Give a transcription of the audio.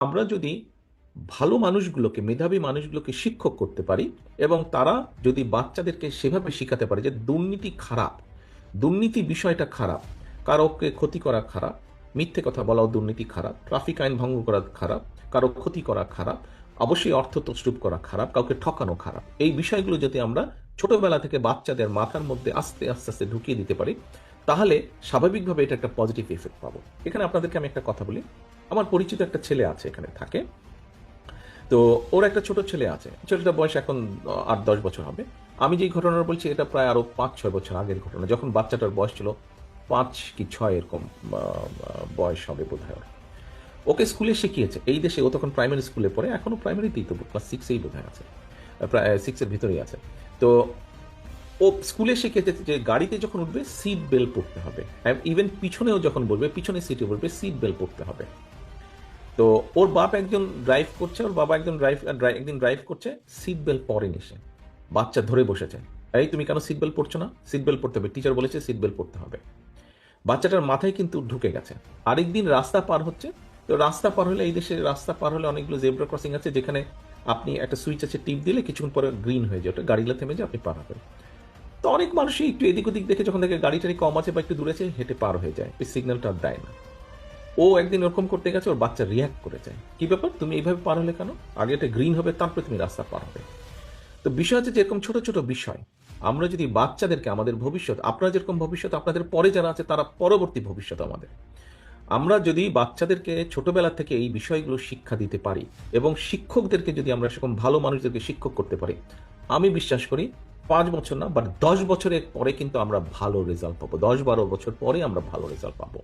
আমরা যদি ভালো মানুষগুলোকে, মেধাবী মানুষগুলোকে শিক্ষক করতে পারি এবং তারা যদি বাচ্চাদেরকে সেভাবে শিখাতে পারে যে দুর্নীতি খারাপ, দুর্নীতি বিষয়টা খারাপ, কারোকে ক্ষতি করা খারাপ, মিথ্যে কথা বলাও দুর্নীতি খারাপ, ট্রাফিক আইন ভঙ্গ করা খারাপ, কারো ক্ষতি করা খারাপ, অবশ্যই অর্থ তছরূপ করা খারাপ, কাউকে ঠকানো খারাপ, এই বিষয়গুলো যদি আমরা ছোটবেলা থেকে বাচ্চাদের মাথার মধ্যে আস্তে আস্তে আস্তে ঢুকিয়ে দিতে পারি, তাহলে স্বাভাবিকভাবে এটা একটা পজিটিভ এফেক্ট পাবো। এখানে আপনাদেরকে আমি একটা কথা বলি। আমার পরিচিত একটা ছেলে আছে, এখানে থাকে। তো ওর একটা ছোট ছেলে আছে, ছেলেটার বয়স এখন 8-10 বছর হবে। আমি যেই ঘটনাটা বলছি এটা প্রায় আরো 5-6 বছর আগের ঘটনা, যখন বাচ্চাটার বয়স ছিল 5 কি 6 এরকম বয়স হবে বোধ হয়। ওকে স্কুলে শিখিয়েছে এই দেশে, ও তখন প্রাইমারি স্কুলে পড়ে, এখনো প্রাইমারিতেই, তো ক্লাস 6-এই বোধ হয় আছে, প্রায় 6-এর ভিতরেই আছে। তো ও স্কুলে শিখেছে যে গাড়িতে যখন উঠবে সিট বেল্ট পরতে হবে, ইভেন পিছনেও যখন বলবে, পিছনে সিটে বলবে সিট বেল্ট পরতে হবে। তো ওর বাপ একজন ড্রাইভ করছে, ওর বাবা একজন একদিন ড্রাইভ করছে, সিট বেল্ট পরেনি সে, বাচ্চা ধরে বসেছে, এই তুমি কেন সিট বেল্ট পরছো না, সিট বেল্ট পরতে হবে, টিচার বলেছে সিট বেল্ট পরতে হবে। বাচ্চাটার মাথায় কিন্তু ঢুকে গেছে। আরেকদিন রাস্তা পার হচ্ছে, তো রাস্তা পার হলে, এই দেশে রাস্তা পার হলে অনেকগুলো জেব্রা ক্রসিং আছে যেখানে আপনি একটা সুইচ আছে, টিপ দিলে কিছুক্ষণ পরে গ্রিন হয়ে যায়, ওটা গাড়িগুলো থেমে যায়, আপনি পার হবেন। তো অনেক মানুষই একটু এদিক ওদিক দেখে, যখন দেখে গাড়ি টাড়ি কম আছে বা একটু দূরে আছে, হেঁটে পার হয়ে যায়, ওই সিগন্যালটা আর দেয় না। ও একদিন ওরকম করতে গেছে, ওর বাচ্চা রিয়াক্ট করে যায়, কি ব্যাপার তুমি এইভাবে পার হলে কেন, আগে এটা গ্রিন হবে তারপরে তুমি রাস্তা পার হবে। তো বিষয় হচ্ছে যে এরকম ছোট ছোট বিষয় আমরা যদি বাচ্চাদেরকে, আমাদের ভবিষ্যৎ, আপনারা যেরকম ভবিষ্যৎ, আপনাদের পরে যারা আছে তারা পরবর্তী ভবিষ্যৎ আমাদের, আমরা যদি বাচ্চাদেরকে ছোটবেলা থেকে এই বিষয়গুলো শিক্ষা দিতে পারি এবং শিক্ষকদেরকে যদি আমরা সেরকম ভালো মানুষদেরকে শিক্ষক করতে পারি, আমি বিশ্বাস করি 5 বছর না, বাট 10 বছরের পরে কিন্তু আমরা ভালো রেজাল্ট পাবো, 10-12 বছর পরে আমরা ভালো রেজাল্ট পাবো।